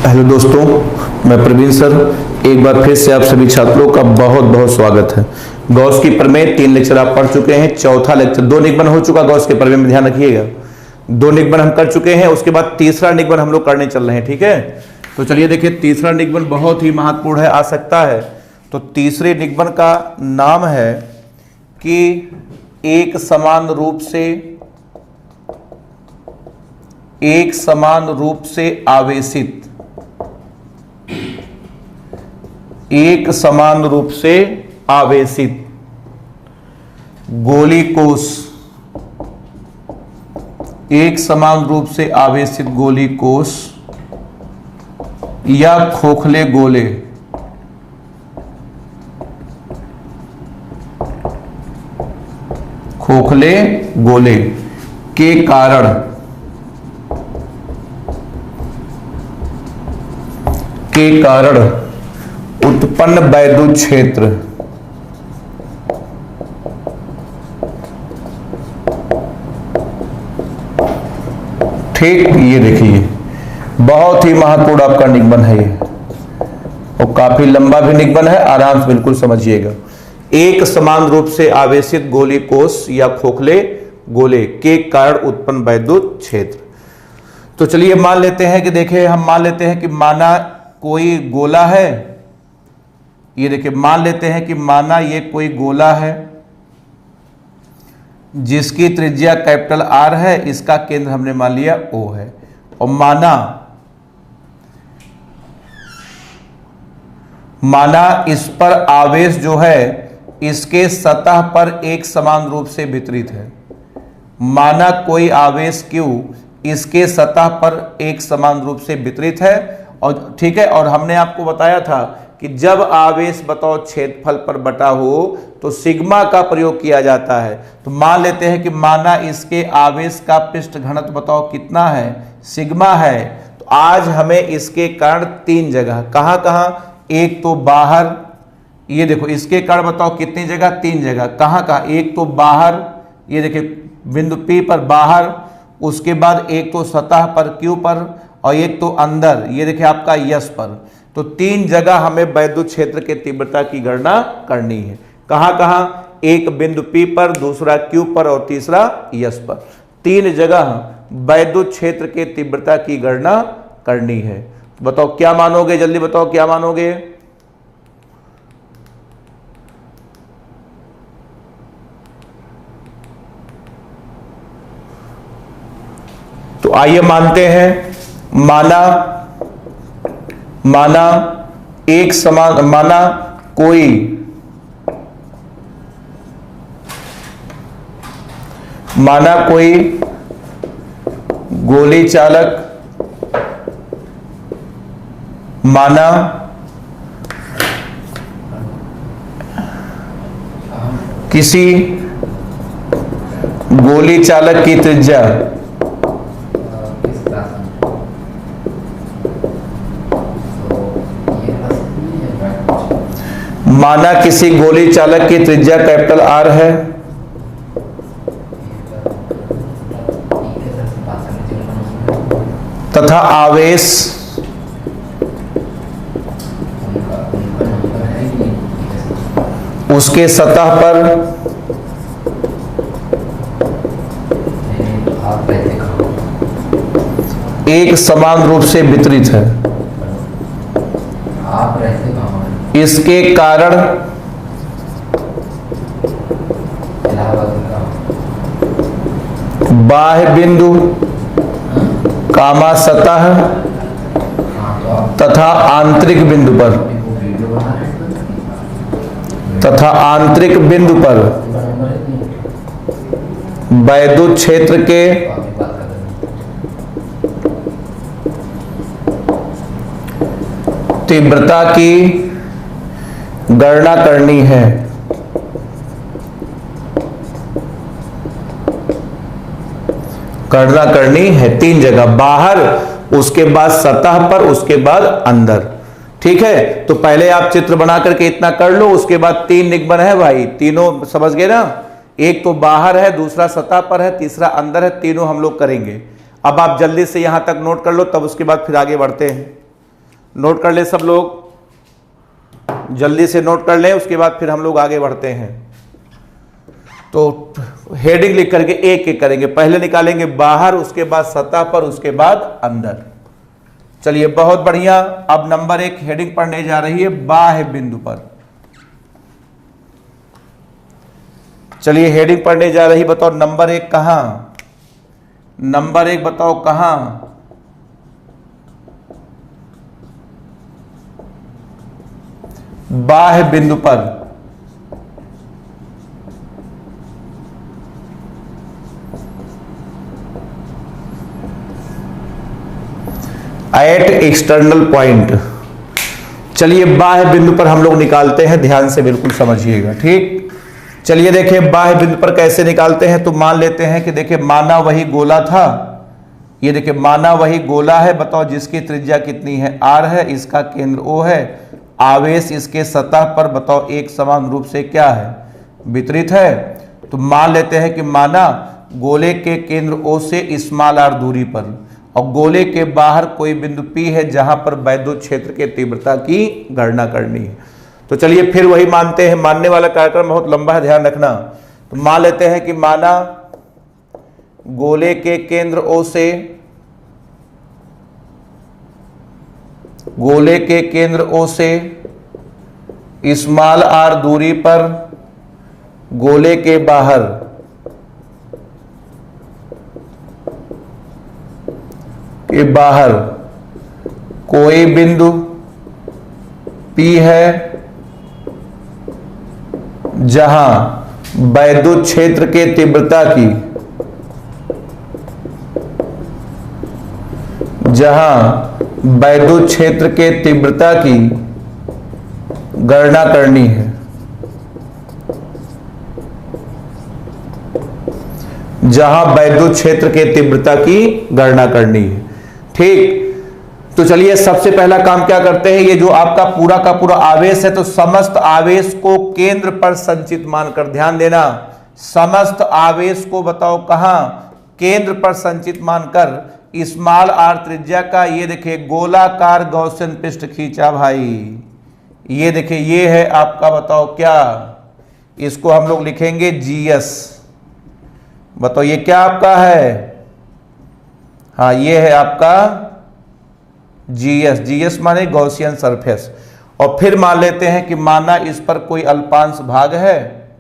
Hello दोस्तों, मैं Praveen sir एक बार फिर से आप सभी छात्रों का बहुत बहुत स्वागत है। गॉस की प्रमेय 3 लेक्चर आप पढ़ चुके हैं। चौथा लेक्चर 2 निगमन हो चुका गॉस के प्रमेय में, ध्यान रखिएगा। 2 निगमन हम कर चुके हैं, उसके बाद तीसरा निगमन हम लोग करने चल रहे हैं। ठीक है, तो चलिए देखिए, तीसरा निगमन बहुत ही महत्वपूर्ण है, आ सकता है। तो तीसरे निगमन का नाम है कि एक समान रूप से आवेशित, एक समान रूप से आवेशित गोली कोष, एक समान रूप से आवेशित गोली कोष या खोखले गोले के कारण उत्पन्न वैद्युत क्षेत्र ठीक, ये देखिए बहुत ही महत्वपूर्ण आपका निगमन है ये, और काफी लंबा भी निगमन है, आराम से बिल्कुल समझिएगा। एक समान रूप से आवेशित गोली कोष या खोखले गोले के कारण उत्पन्न वैद्युत क्षेत्र। तो चलिए मान लेते हैं कि देखिए, हम मान लेते हैं कि माना कोई गोला है, ये देखिए मान लेते हैं कि माना ये कोई गोला है जिसकी त्रिज्या कैपिटल R है, इसका केंद्र हमने मान लिया O है, और माना इस पर आवेश जो है इसके सतह पर एक समान रूप से वितरित है। माना कोई आवेश Q इसके सतह पर एक समान रूप से वितरित है, और ठीक है, और हमने आपको बताया था कि जब आवेश बताओ क्षेत्रफल पर बटा हो तो सिग्मा का प्रयोग किया जाता है। तो मान लेते हैं कि माना इसके आवेश का पृष्ठ घनत्व बताओ कितना है, सिग्मा है। तो आज हमें इसके कारण 3 जगह, कहां कहां, एक तो बाहर, ये देखो इसके कारण बताओ कितनी जगह, 3 जगह, कहां कहां, एक तो बाहर, ये देखिए बिंदु P पर बाहर, उसके बाद एक तो सतह पर Q पर, और एक तो अंदर, ये देखिए आपका यस पर। तो 3 जगह हमें वैद्युत क्षेत्र के तीव्रता की गणना करनी है। कहां कहां, एक बिंदु P पर, दूसरा Q पर और तीसरा यस पर। 3 जगह वैद्युत क्षेत्र के तीव्रता की गणना करनी है। तो बताओ क्या मानोगे, जल्दी बताओ क्या मानोगे। तो आइए मानते हैं, माना एक समान, माना कोई गोली चालक, माना किसी गोली चालक की त्रिज्या कैपिटल R है, तथा आवेश उसके सतह पर एक समान रूप से वितरित है। इसके कारण बाह्य बिंदु कामा सतह तथा आंतरिक बिंदु पर वैद्युत क्षेत्र के तीव्रता की गणना करनी है। गणना करनी है 3 जगह, बाहर, उसके बाद सतह पर, उसके बाद अंदर। ठीक है, तो पहले आप चित्र बना करके इतना कर लो, उसके बाद 3 निगमन है भाई, तीनों समझ गए ना। एक तो बाहर है, दूसरा सतह पर है, तीसरा अंदर है, तीनों हम लोग करेंगे। अब आप जल्दी से यहां तक नोट कर लो, तब उसके बाद फिर आगे बढ़ते हैं। नोट कर ले सब लोग, जल्दी से नोट कर लें, उसके बाद फिर हम लोग आगे बढ़ते हैं। तो हेडिंग लिख करके एक एक करेंगे, पहले निकालेंगे बाहर, उसके बाद सतह पर, उसके बाद अंदर। चलिए बहुत बढ़िया। अब नंबर 1 हेडिंग पढ़ने जा रही है बाह्य बिंदु पर। चलिए हेडिंग पढ़ने जा रही, बताओ नंबर 1 कहां, नंबर 1 बताओ कहां, बाह्य बिंदु पर। At external point. चलिए बाह्य बिंदु पर हम लोग निकालते हैं, ध्यान से बिल्कुल समझिएगा, ठीक। चलिए देखिए बाह्य बिंदु पर कैसे निकालते हैं। तो मान लेते हैं कि देखिए माना वही गोला था, ये देखिए माना वही गोला है, बताओ जिसकी त्रिज्या कितनी है, r है, इसका केंद्र O है, आवेश इसके सतह पर बताओ एक समान रूप से क्या है, वितरित है। तो मान लेते हैं कि माना गोले के केंद्र O से स्मॉल r दूरी पर और गोले के बाहर कोई बिंदु P है जहां पर वैद्युत क्षेत्र के तीव्रता की गणना करनी है। तो चलिए फिर वही मानते हैं, मानने वाला कार्यक्रम बहुत लंबा है, ध्यान रखना। तो मान लेते हैं कि माना गोले के केंद्र O से, गोले के केंद्र O से स्मॉल r दूरी पर गोले के बाहर कोई बिंदु P है जहां वैद्युत क्षेत्र के तीव्रता की, वैद्युत क्षेत्र के तीव्रता की गणना करनी है, जहां वैद्युत क्षेत्र के तीव्रता की गणना करनी है, ठीक। तो चलिए सबसे पहला काम क्या करते हैं, ये जो आपका पूरा का पूरा आवेश है, तो समस्त आवेश को केंद्र पर संचित मानकर, ध्यान देना, समस्त आवेश को बताओ कहां, केंद्र पर संचित मानकर स्मॉल r त्रिज्या का, ये देखिए गोलाकार गॉसियन पृष्ठ खींचा भाई। ये देखिए ये है आपका बताओ क्या, इसको हम लोग लिखेंगे GS। बताओ ये क्या आपका है, हाँ ये है आपका GS। GS माने गॉसियन सरफेस। और फिर मान लेते हैं कि माना इस पर कोई अल्पांश भाग है,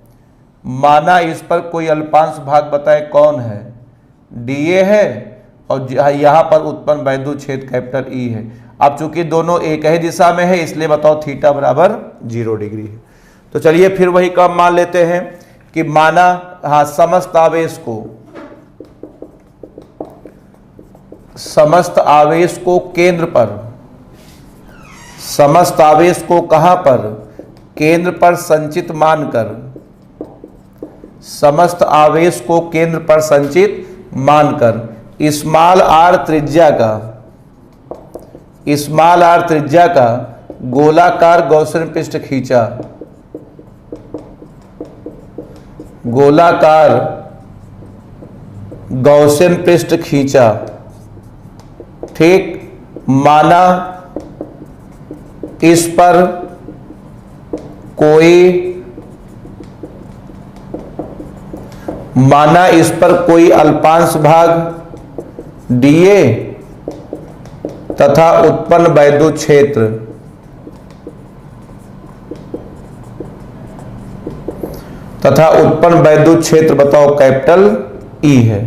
माना इस पर कोई अल्पांश भाग बताए कौन है, dA है, और यहां पर उत्पन्न वैद्युत क्षेत्र कैपिटल E है। अब चूंकि दोनों एक ही दिशा में है इसलिए बताओ थीटा बराबर 0 डिग्री है। तो चलिए फिर वही काम मान लेते हैं कि माना, हाँ समस्त आवेश को केंद्र पर, समस्त आवेश को कहां पर, केंद्र पर संचित मानकर, समस्त आवेश को केंद्र पर संचित मानकर स्मॉल r त्रिज्या का गोलाकार गॉसियन पृष्ठ खींचा, गोलाकार गॉसियन पृष्ठ खींचा, ठीक। माना इस पर कोई अल्पांश भाग dA तथा उत्पन्न वैद्युत क्षेत्र, बताओ कैपिटल E है,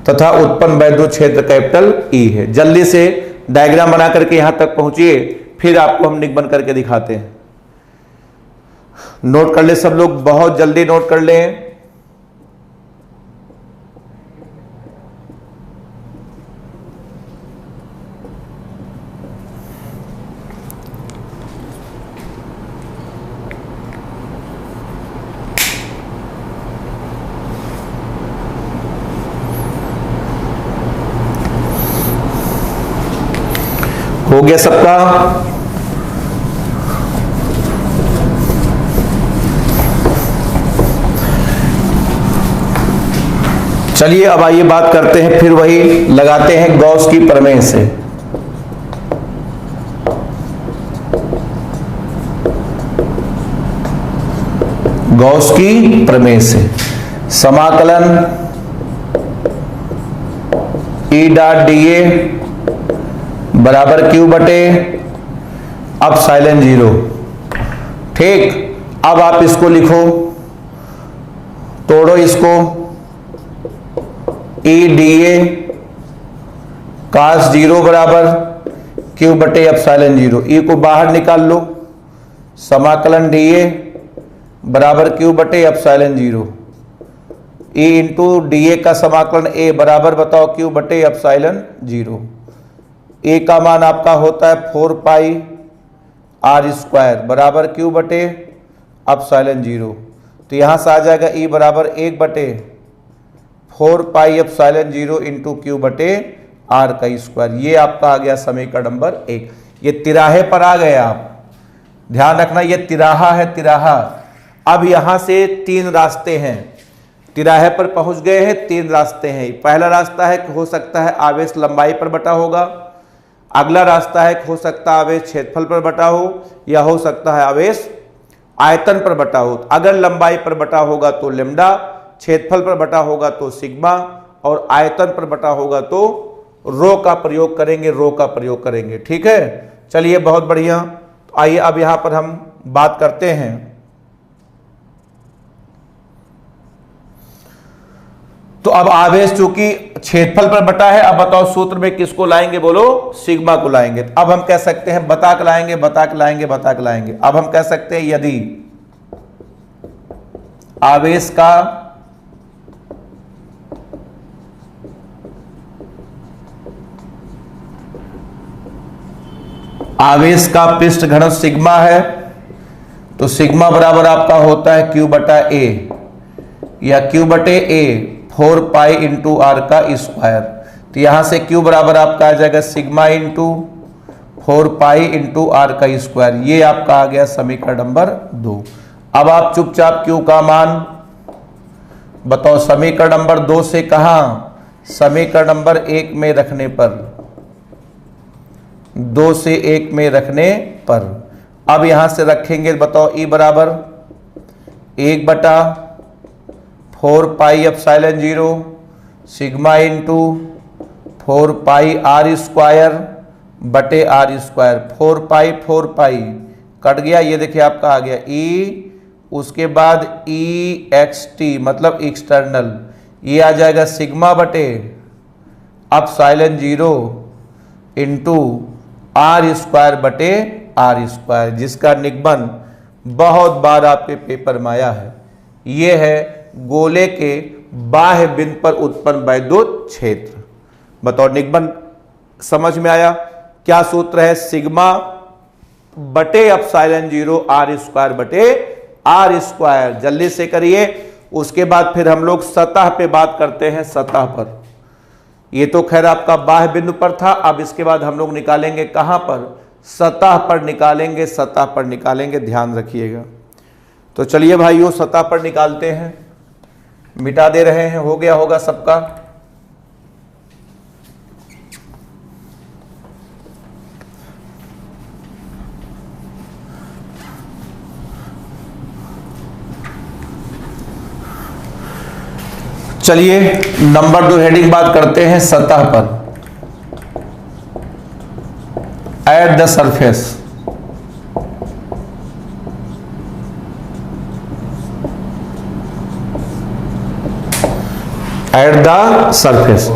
तथा उत्पन्न वैद्युत क्षेत्र कैपिटल E है। जल्दी से डायग्राम बना करके यहां तक पहुंचिए, फिर आपको हम निगमन करके दिखाते हैं। नोट कर ले सब लोग, बहुत जल्दी नोट कर लें। हो गया सबका? चलिए अब आइए बात करते हैं, फिर वही लगाते हैं गॉस की प्रमेय से। गॉस की प्रमेय से। समाकलन ई डॉट डी ए बराबर क्यू बटे एप्सिलॉन 0। ठीक, अब आप इसको लिखो, तोड़ो इसको, ई डी ए cos 0 बराबर क्यू बटे एप्सिलॉन 0। ई को बाहर निकाल लो, समाकलन डी ए बराबर क्यू बटे epsilon 0। E into D A का समाकलन ए बराबर बताओ क्यू बटे एप्सिलॉन 0। ए का मान आपका होता है 4 पाई आर स्क्वायर बराबर क्यू बटे एप्सिलॉन 0। तो यहां से आ जाएगा ई बराबर 1 बटे 4 पाई एप्सिलॉन 0 इंटू क्यू बटे आर का स्क्वायर। ये आपका आ गया समीकरण नंबर 1। ये तिराहे पर आ गए, आप ध्यान रखना, ये तिराहा है, तिराहा। अब यहां से 3 रास्ते हैं, तिराहे पर पहुंच गए हैं, 3 रास्ते हैं। पहला रास्ता है कि हो सकता है आवेश लंबाई पर बटा होगा, अगला रास्ता है कि हो सकता है आवेश क्षेत्रफल पर बटा हो, या हो सकता है आवेश आयतन पर बटा हो। अगर लंबाई पर बटा होगा तो लेम्डा, क्षेत्रफल पर बटा होगा तो सिग्मा, और आयतन पर बटा होगा तो रो का प्रयोग करेंगे, रो का प्रयोग करेंगे। ठीक है, चलिए बहुत बढ़िया। आइए अब यहां पर हम बात करते हैं। तो अब आवेश चूंकि क्षेत्रफल पर बटा है, अब बताओ सूत्र में किसको लाएंगे, बोलो सिग्मा को लाएंगे। अब हम कह सकते हैं बता के लाएंगे, बता के लाएंगे, बता के लाएंगे। अब हम कह सकते हैं यदि आवेश का पृष्ठ घनत्व सिग्मा है, तो सिग्मा बराबर आपका होता है क्यू बटा ए, या क्यू बटे ए 4 पाई इंटू आर का स्क्वायर। तो यहां से क्यू बराबर आपका आ जाएगा sigma into 4 pi into r का स्क्वायर। ये आपका आ गया समीकरण नंबर 2। अब आप चुपचाप क्यू का मान बताओ समीकरण नंबर 2 से कहां, समीकरण नंबर 1 में रखने पर, 2 से 1 में रखने पर। अब यहां से रखेंगे, बताओ ई बराबर 1 बटा 4 pi epsilon 0 sigma into 4 pi r square बटे आर स्क्वायर। 4 पाई कट गया, ये देखिए आपका आ गया ई, उसके बाद ई एक्स टी मतलब एक्सटर्नल, ये आ जाएगा सिग्मा बटे एप्सिलॉन 0 इंटू आर स्क्वायर बटे आर स्क्वायर, जिसका निगमन बहुत बार आपके पेपर में आया है। ये है गोले के बाह्य बिंदु पर उत्पन्न वैद्युत क्षेत्र। बताओ निगमन समझ में आया? क्या सूत्र है? सिग्मा बटे एप्सिलॉन 0 आर स्क्वायर बटे आर स्क्वायर। जल्दी से करिए, उसके बाद फिर हम लोग सतह पे बात करते हैं। सतह पर, ये तो खैर आपका बाह्य बिंदु पर था, अब इसके बाद हम लोग निकालेंगे कहां पर? सतह पर निकालेंगे, सतह पर निकालेंगे, ध्यान रखिएगा। तो चलिए भाइयों सतह पर निकालते हैं, मिटा दे रहे हैं, हो गया होगा सबका। चलिए नंबर 2 हेडिंग बात करते हैं सतह पर। At the surface, at the surface.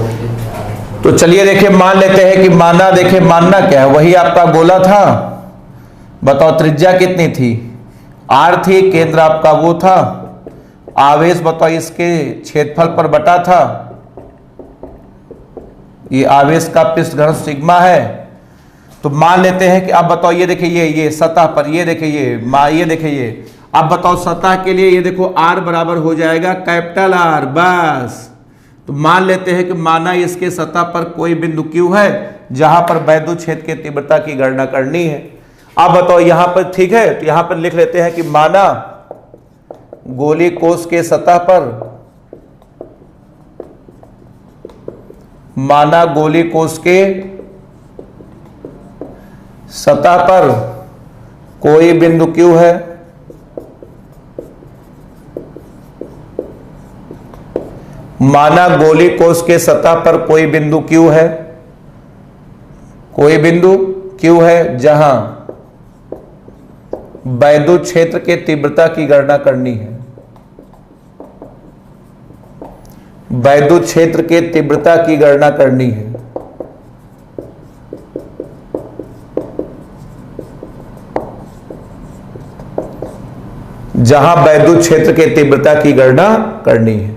तो चलिए देखिए, मान लेते हैं कि माना, देखिए मानना क्या है, वही आपका गोला था। बताओ त्रिज्या कितनी थी? आर थी, केंद्र आपका वो था, आवेश बताओ इसके क्षेत्रफल पर बटा था, ये आवेश का पृष्ठ घनत्व सिग्मा है। तो मान लेते हैं कि अब बताओ ये देखिए, ये सतह पर, ये देखिए ये देखिए ये, अब बताओ सतह के लिए ये देखो आर बराबर हो जाएगा कैपिटल आर, बस। तो मान लेते हैं कि माना इसके सतह पर कोई बिंदु Q है जहां पर वैद्युत क्षेत्र की तीव्रता की गणना करनी है। अब बताओ यहां पर, ठीक है, तो यहां पर लिख लेते हैं कि माना गोली कोश के सतह पर, माना गोली कोश के सतह पर कोई बिंदु Q है माना गोली कोश के सतह पर कोई बिंदु Q है, कोई बिंदु Q है जहां वैद्युत क्षेत्र के तीव्रता की गणना करनी है। वैद्युत क्षेत्र के तीव्रता की गणना करनी है। जहां वैद्युत क्षेत्र के तीव्रता की गणना करनी है।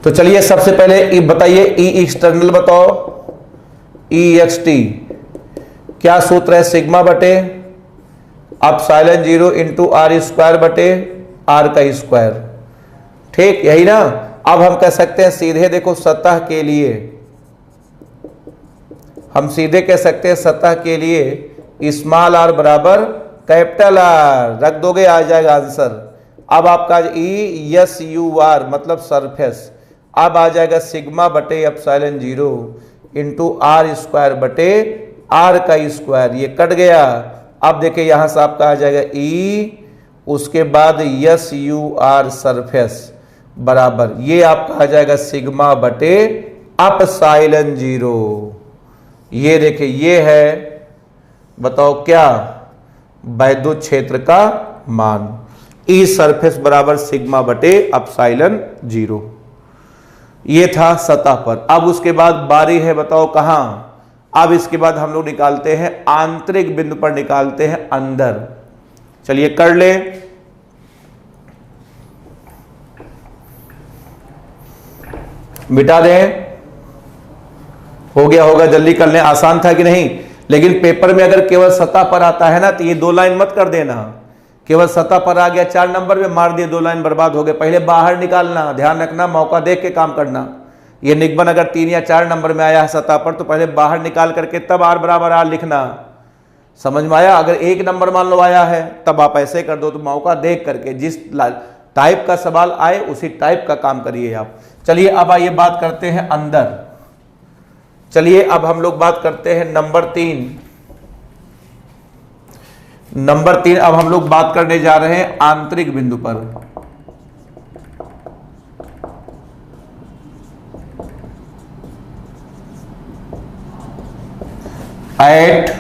तो चलिए सबसे पहले बताइए ई एक्सटर्नल बताओ, ई एक्सटी क्या सूत्र है, सिग्मा बटे एप्सिलॉन 0 इंटू आर स्क्वायर बटे आर का स्क्वायर, ठीक यही ना। अब हम कह सकते हैं सीधे देखो सतह के लिए, हम सीधे कह सकते हैं सतह के लिए स्मॉल आर बराबर कैपिटल आर, रख दोगे आ जाएगा आंसर। अब आपका ई एस यू आर मतलब सरफेस, अब आ जाएगा सिग्मा बटे एप्सिलॉन 0 इंटू आर स्क्वायर बटे आर का स्क्वायर, ये कट गया। अब देखिए यहां से आपका आ जाएगा ई, उसके बाद एस यू आर सरफेस बराबर ये आपका आ जाएगा सिग्मा बटे एप्सिलॉन 0। ये देखिए ये है बताओ क्या, वैद्युत क्षेत्र का मान ई सरफेस बराबर सिग्मा बटे एप्सिलॉन 0। ये था सतह पर। अब उसके बाद बारी है बताओ कहां, अब इसके बाद हम लोग निकालते हैं आंतरिक बिंदु पर, निकालते हैं अंदर। चलिए कर ले, मिटा दें, हो गया होगा, जल्दी कर लें। आसान था कि नहीं, लेकिन पेपर में अगर केवल सतह पर आता है ना तो ये 2 लाइन मत कर देना, केवल सतह पर आ गया 4 नंबर में मार दिए, 2 लाइन बर्बाद हो गए। पहले बाहर निकालना, ध्यान रखना, मौका देख के काम करना। ये निगमन अगर 3 या 4 नंबर में आया है सतह पर तो पहले बाहर निकाल करके तब आर बराबर आर लिखना, समझ में आया। अगर 1 नंबर मान लो आया है तब आप ऐसे कर दो, तो मौका देख करके जिस टाइप का सवाल आए उसी टाइप का काम करिए आप। चलिए अब आइए बात करते हैं अंदर। चलिए अब हम लोग बात करते हैं नंबर 3। नंबर 3 अब हम लोग बात करने जा रहे हैं आंतरिक बिंदु पर। At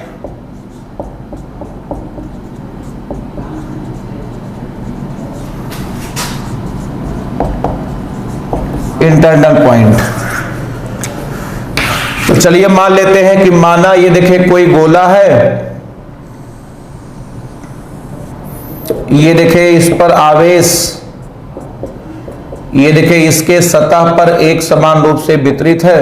internal point. तो चलिए मान लेते हैं कि माना ये देखिए कोई गोला है, ये देखिए इस पर आवेश, ये देखिए इसके सतह पर एक समान रूप से वितरित है।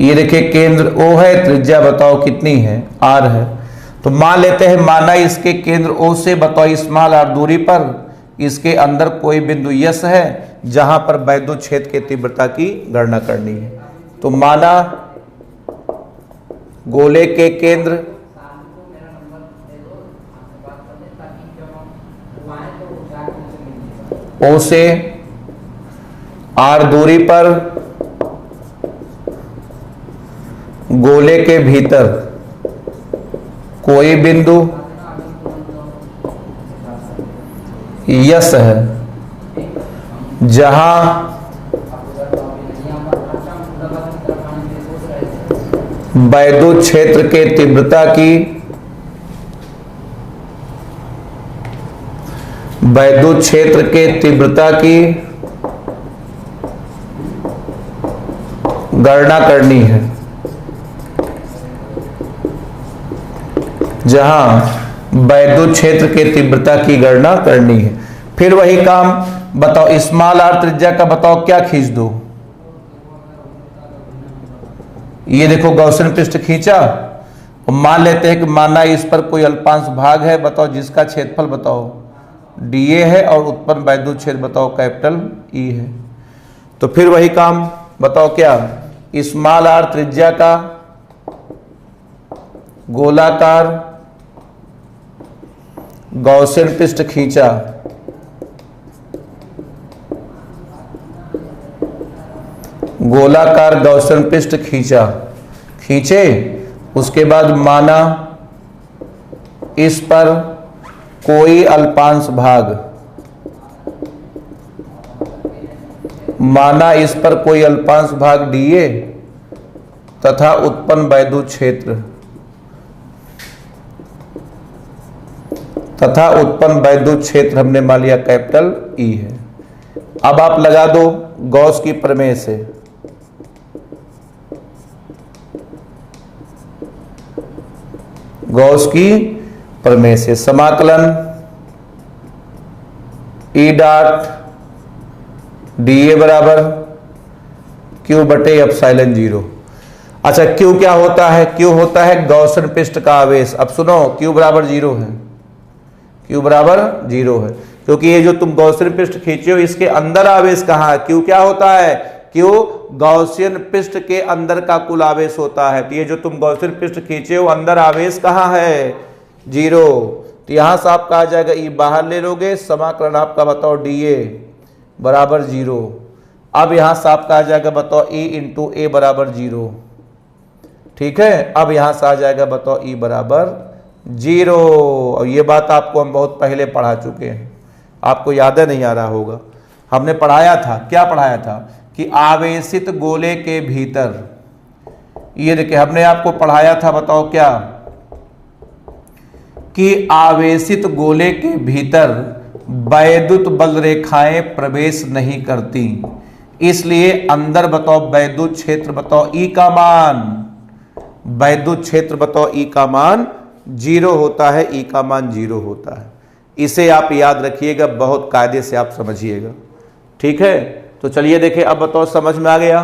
ये देखिए केंद्र O है, त्रिज्या बताओ कितनी है, R है। तो मान लेते हैं माना इसके केंद्र O से बताओ स्मॉल r दूरी पर इसके अंदर कोई बिंदु S है जहां पर वैद्युत क्षेत्र की तीव्रता की गणना करनी है। तो माना गोले के केंद्र O से R दूरी पर गोले के भीतर कोई बिंदु S है जहां वैद्युत क्षेत्र के तीव्रता की वैद्युत क्षेत्र के तीव्रता की गणना करनी है, जहां वैद्युत क्षेत्र के तीव्रता की गणना करनी है। फिर वही काम बताओ स्मॉल r त्रिज्या का बताओ क्या खींच दो। ये देखो गॉसियन पृष्ठ खींचा और मान लेते हैं कि माना इस पर कोई अल्पांश भाग है बताओ जिसका क्षेत्रफल बताओ dA है और उत्पन्न वैद्युत क्षेत्र बताओ कैपिटल E है। तो फिर वही काम बताओ क्या स्मॉल r त्रिज्या का गोलाकार गॉसियन पृष्ठ खींचा, गोलाकार गॉसियन पृष्ठ खींचे, उसके बाद माना इस पर कोई अल्पांश भाग माना इस पर कोई अल्पांश भाग dA तथा उत्पन्न वैद्युत क्षेत्र हमने मान लिया कैपिटल E है। अब आप लगा दो गॉस की प्रमेय से। गॉस की प्रमेय से समाकलन E डॉट dA बराबर Q बटे एप्सिलॉन 0। अच्छा Q क्या होता है? Q होता है गॉसन पृष्ठ का आवेश। अब सुनो Q बराबर 0 है, Q बराबर 0 है, क्योंकि ये जो तुम गॉसियन पृष्ठ खींचे हो इसके अंदर आवेश कहाँ है? Q क्या होता है? Q गॉसियन पृष्ठ के अंदर का कुल आवेश होता है। तो ये जो तुम गॉसियन पृष्ठ खींचे हो अंदर आवेश कहाँ है? 0। तो यहां से आपका आ जाएगा E बाहर ले लोगे, समाकलन आपका बताओ dA बराबर 0। अब यहां से आपका आ जाएगा बताओ E इंटू A बराबर 0। ठीक है, अब यहां से आ जाएगा बताओ E बराबर 0। और ये बात आपको हम बहुत पहले पढ़ा चुके हैं, आपको याद नहीं आ रहा होगा। हमने पढ़ाया था, क्या पढ़ाया था कि आवेशित गोले के भीतर, ये देखिए हमने आपको पढ़ाया था, बताओ क्या, कि आवेशित गोले के भीतर वैद्युत बल रेखाएं प्रवेश नहीं करती, इसलिए अंदर बताओ वैद्युत क्षेत्र बताओ E का मान, वैद्युत क्षेत्र बताओ E का मान 0 होता है। E का मान 0 होता है। इसे आप याद रखिएगा, बहुत कायदे से आप समझिएगा। ठीक है, तो चलिए देखिए, अब बताओ समझ में आ गया?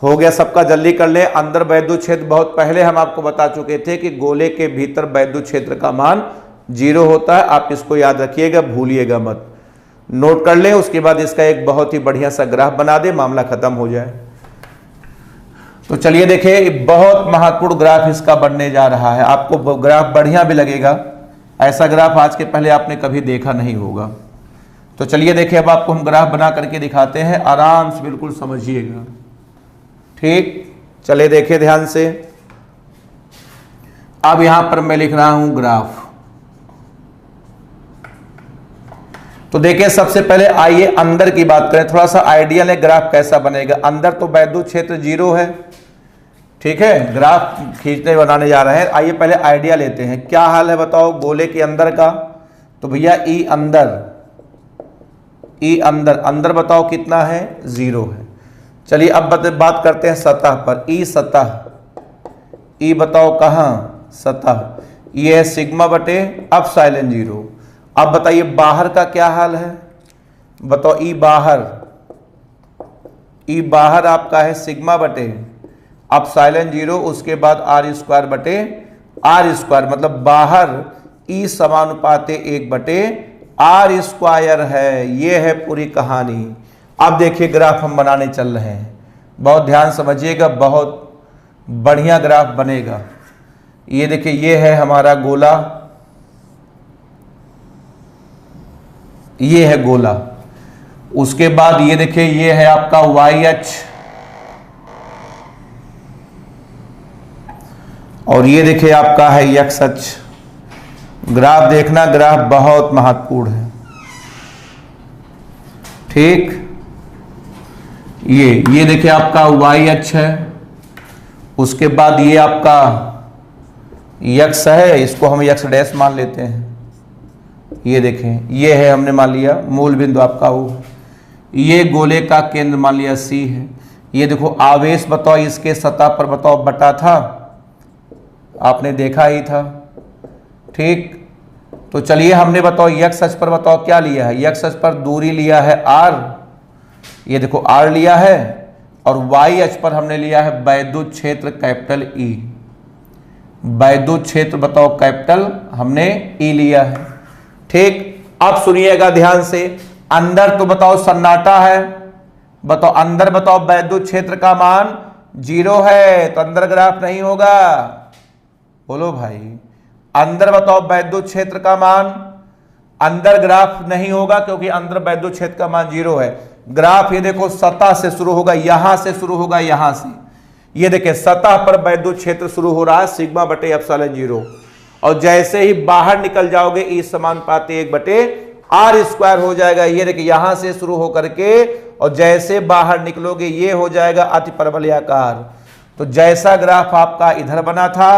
हो गया सबका? जल्दी कर ले। अंदर वैद्युत क्षेत्र बहुत पहले हम आपको बता चुके थे कि गोले के भीतर वैद्युत क्षेत्र का मान 0 होता है। आप इसको याद रखिएगा, भूलिएगा मत, नोट कर ले। उसके बाद इसका एक बहुत ही बढ़िया सा ग्राफ बना दे, मामला खत्म हो जाए। तो चलिए देखिए, बहुत महत्वपूर्ण ग्राफ इसका बनने जा रहा है। आपको ग्राफ बढ़िया भी लगेगा, ऐसा ग्राफ आज के पहले आपने कभी देखा नहीं होगा। तो चलिए देखिए, अब आपको हम ग्राफ बना करके दिखाते हैं, आराम से बिल्कुल समझिएगा। ठीक, चले देखिए ध्यान से। अब यहां पर मैं लिख रहा हूं ग्राफ। तो देखिए, सबसे पहले आइए अंदर की बात करें, थोड़ा सा आइडिया लें ग्राफ कैसा बनेगा। अंदर तो वैद्युत क्षेत्र 0 है, ठीक है, ग्राफ खींचने बनाने जा रहे हैं। आइए पहले आइडिया लेते हैं, क्या हाल है बताओ गोले के अंदर का। तो भैया E अंदर, अंदर बताओ कितना है? 0 है। चलिए अब बात करते हैं सतह पर। E सतह, E बताओ कहां? सतह। ये है सिग्मा बटे एप्सिलॉन 0। अब बताइए बाहर का क्या हाल है? बताओ E बाहर आपका है सिग्मा बटे एप्सिलॉन 0, उसके बाद r² बटे r², मतलब बाहर E समानुपाते 1 बटे r² है। ये है पूरी कहानी। अब देखिए ग्राफ हम बनाने चल रहे हैं, बहुत ध्यान समझिएगा, बहुत बढ़िया ग्राफ बनेगा। ये देखिए, ये है हमारा गोला, ये है गोला। उसके बाद ये देखिए, ये है आपका y अक्ष, और ये देखिए आपका है x अक्ष। ग्राफ देखना, ग्राफ बहुत महत्वपूर्ण है। ठीक, ये देखिए आपका y अक्ष है, उसके बाद ये आपका x है, इसको हम x डैश मान लेते हैं। ये देखें, ये है हमने मान लिया मूल बिंदु आपका O, ये गोले का केंद्र मान लिया C है। ये देखो आवेश बताओ इसके सतह पर बताओ बटा था, आपने देखा ही था। ठीक, तो चलिए हमने बताओ x अक्ष पर बताओ क्या लिया है? x अक्ष पर दूरी लिया है r, ये देखो r लिया है, और y अक्ष पर हमने लिया है वैद्युत क्षेत्र कैपिटल E। वैद्युत क्षेत्र बताओ कैपिटल हमने E लिया है। ठीक, अब सुनिएगा ध्यान से, अंदर तो बताओ सन्नाटा है, बताओ अंदर बताओ वैद्युत क्षेत्र का मान 0 है, तो अंदर ग्राफ नहीं होगा। बोलो भाई, अंदर बताओ वैद्युत क्षेत्र का मान, अंदर ग्राफ नहीं होगा, क्योंकि अंदर वैद्युत क्षेत्र का मान 0 है। ग्राफ ये देखो सतह से शुरू होगा, यहां से शुरू होगा, यहां से। ये देखिए सतह पर वैद्युत क्षेत्र शुरू हो रहा है सिग्मा बटे एप्सिलॉन 0, और जैसे ही बाहर निकल जाओगे E समानुपाती 1 बटे आर स्क्वायर हो जाएगा। ये देखिए यहां से शुरू होकर के और जैसे बाहर निकलोगे ये हो जाएगा अति परवलयाकार। तो जैसा ग्राफ आपका इधर बना था,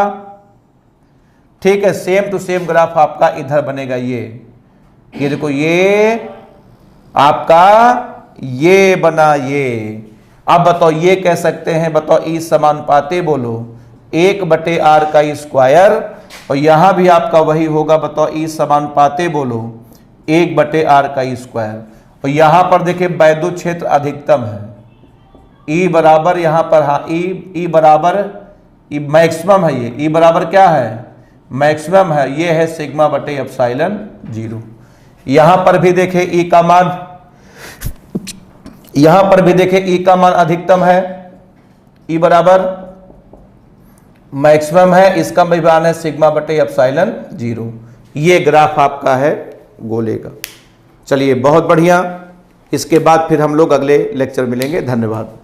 ठीक है, सेम टू सेम ग्राफ आपका इधर बनेगा। ये देखो ये आपका ये बना ये। अब बताओ ये कह सकते हैं, बताओ ई समानुपाते बोलो 1/r का स्क्वायर, और यहां भी आपका वही होगा, बताओ ई समानुपाते बोलो 1/r का स्क्वायर। और यहां पर देखिए वैद्युत क्षेत्र अधिकतम है, ई बराबर यहां पर, हाँ ई बराबर ई मैक्सिमम है, ये ई बराबर क्या है, मैक्सिमम है, ये है सिग्मा बटे एप्सिलॉन 0। यहां पर भी देखे ई का मान, यहां पर भी देखे ई का मान अधिकतम है, ई बराबर मैक्सिमम है, इसका भी मान है सिग्मा बटे एप्सिलॉन 0। ये ग्राफ आपका है गोले का। चलिए बहुत बढ़िया, इसके बाद फिर हम लोग अगले लेक्चर मिलेंगे। धन्यवाद।